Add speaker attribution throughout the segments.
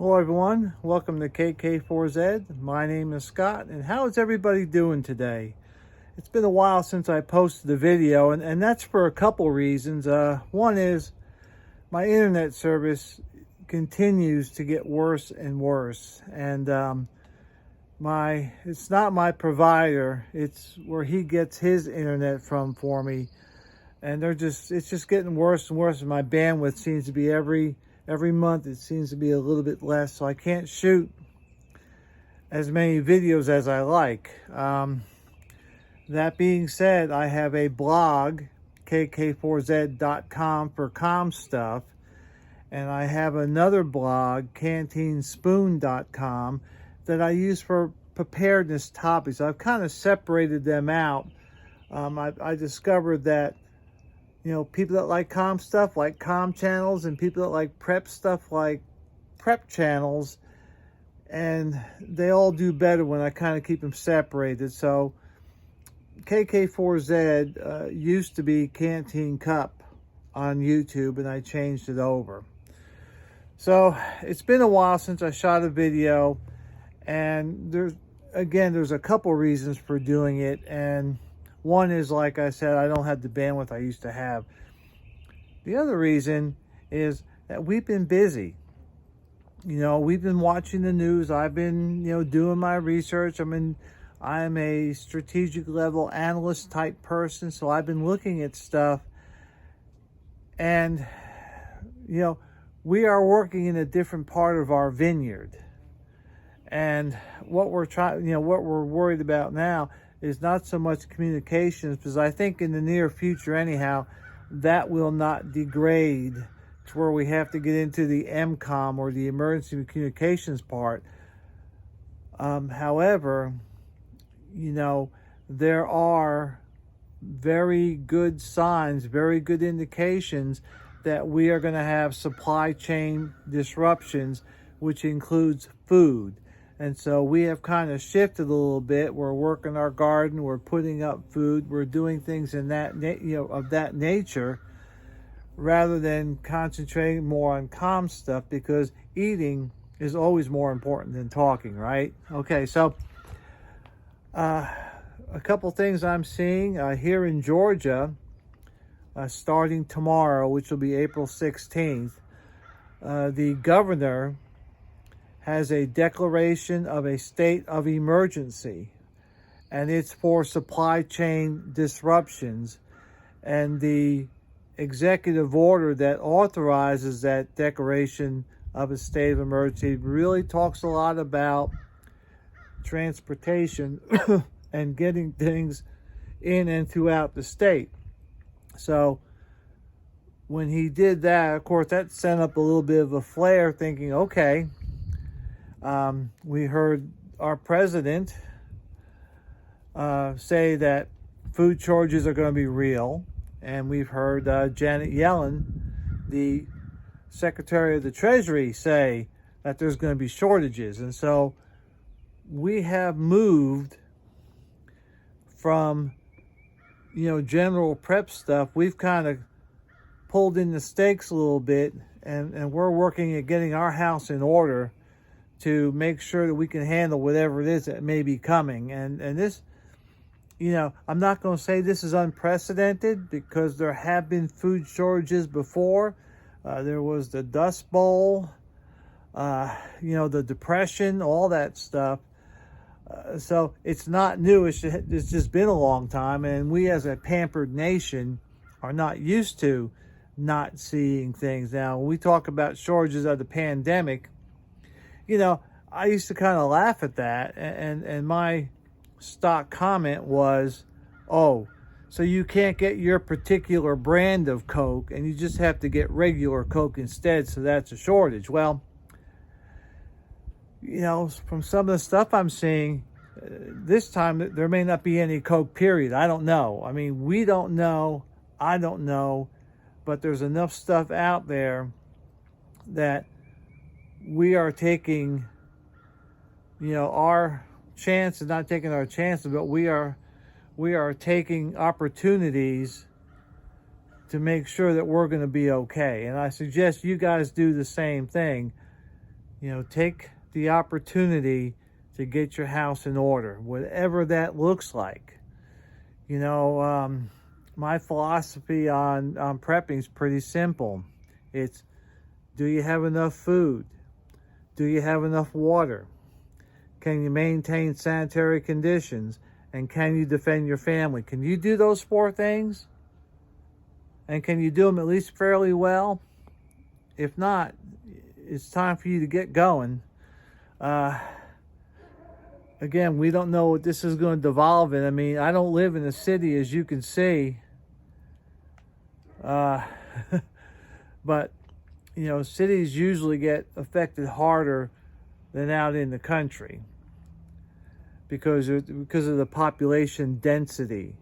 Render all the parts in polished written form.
Speaker 1: Hello everyone, welcome to KK4Z. My name is Scott, and how is everybody doing today? It's been a while since I posted a video, and that's for a couple reasons. One is my internet service continues to get worse and worse, and it's not my provider, it's where he gets his internet from for me, and it's just getting worse and worse, and my bandwidth seems to be every month it seems to be a little bit less, so I can't shoot as many videos as I like. That being said, I have a blog, kk4z.com, for comm stuff, and I have another blog, canteenspoon.com, that I use for preparedness topics. I've kind of separated them out. I discovered that people that like comm stuff like comm channels, and people that like prep stuff like prep channels, and they all do better when I kind of keep them separated. So KK4Z used to be Canteen Cup on YouTube, and I changed it over. So it's been a while since I shot a video, and there's a couple reasons for doing it, and one is, like I said, I don't have the bandwidth I used to have. The other reason is that we've been busy. We've been watching the news. I've been, doing my research. I'm a strategic level analyst type person, so I've been looking at stuff. And, we are working in a different part of our vineyard. And what we're worried about now is not so much communications, because I think in the near future anyhow, that will not degrade to where we have to get into the EMCOM or the emergency communications part. However, there are very good signs, very good indications that we are going to have supply chain disruptions, which includes food. And so we have kind of shifted a little bit. We're working our garden. We're putting up food. We're doing things in that, of that nature, rather than concentrating more on comm stuff, because eating is always more important than talking, right? Okay, so a couple things I'm seeing here in Georgia, starting tomorrow, which will be April 16th, the governor has a declaration of a state of emergency, and it's for supply chain disruptions. And the executive order that authorizes that declaration of a state of emergency really talks a lot about transportation and getting things in and throughout the state. So when he did that, of course, that sent up a little bit of a flare, thinking, okay, we heard our president say that food shortages are going to be real, and we've heard Janet Yellen, the Secretary of the Treasury, say that there's going to be shortages. And so we have moved from, general prep stuff. We've kind of pulled in the stakes a little bit, and we're working at getting our house in order to make sure that we can handle whatever it is that may be coming. And this, I'm not going to say this is unprecedented, because there have been food shortages before. There was the Dust Bowl, the Depression, all that stuff. So it's not new. It's just been a long time. And we as a pampered nation are not used to not seeing things. Now, when we talk about shortages of the pandemic, I used to kind of laugh at that, and my stock comment was, oh, so you can't get your particular brand of Coke, and you just have to get regular Coke instead, so that's a shortage. Well, from some of the stuff I'm seeing, this time there may not be any Coke, period. I don't know. I mean, we don't know. I don't know. But there's enough stuff out there that we are taking, our chances, not taking our chances, but we are taking opportunities to make sure that we're going to be okay. And I suggest you guys do the same thing. You know, take the opportunity to get your house in order, whatever that looks like. You know, my philosophy on prepping is pretty simple. It's, do you have enough food? Do you have enough water? Can you maintain sanitary conditions? And can you defend your family? Can you do those 4 things? And can you do them at least fairly well? If not, it's time for you to get going. Again, we don't know what this is going to devolve in. I mean, I don't live in a city, as you can see. But, you know, cities usually get affected harder than out in the country because of the population density.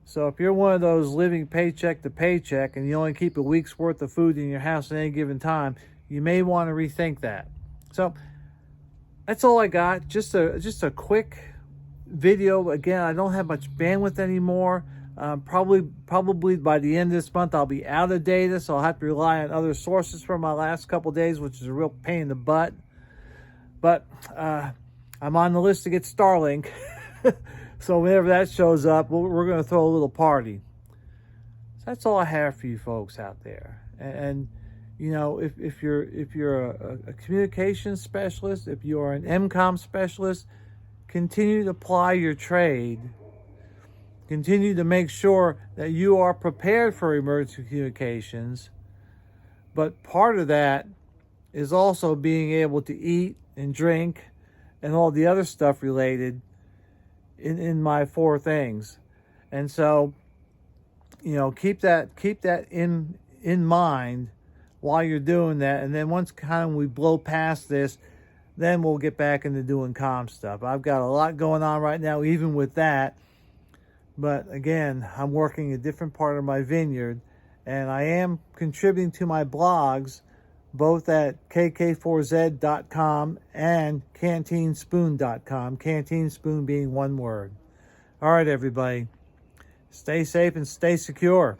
Speaker 1: So if you're one of those living paycheck to paycheck and you only keep a week's worth of food in your house at any given time, you may want to rethink that. So that's all I got. Just a quick video. Again, I don't have much bandwidth anymore. Probably by the end of this month I'll be out of data, so I'll have to rely on other sources for my last couple days, which is a real pain in the butt. But I'm on the list to get Starlink. So whenever that shows up, we're going to throw a little party. So that's all I have for you folks out there. And you know, if you're a communications specialist, if you're an MCOM specialist, continue to ply your trade. Continue to make sure that you are prepared for emergency communications. But part of that is also being able to eat and drink and all the other stuff related in my 4 things. And so, you know, keep that in mind while you're doing that. And then once kind of we blow past this, then we'll get back into doing comm stuff. I've got a lot going on right now, even with that. But again, I'm working a different part of my vineyard, and I am contributing to my blogs, both at kk4z.com and canteenSpoon.com. Canteen Spoon being one word. All right, everybody. Stay safe and stay secure.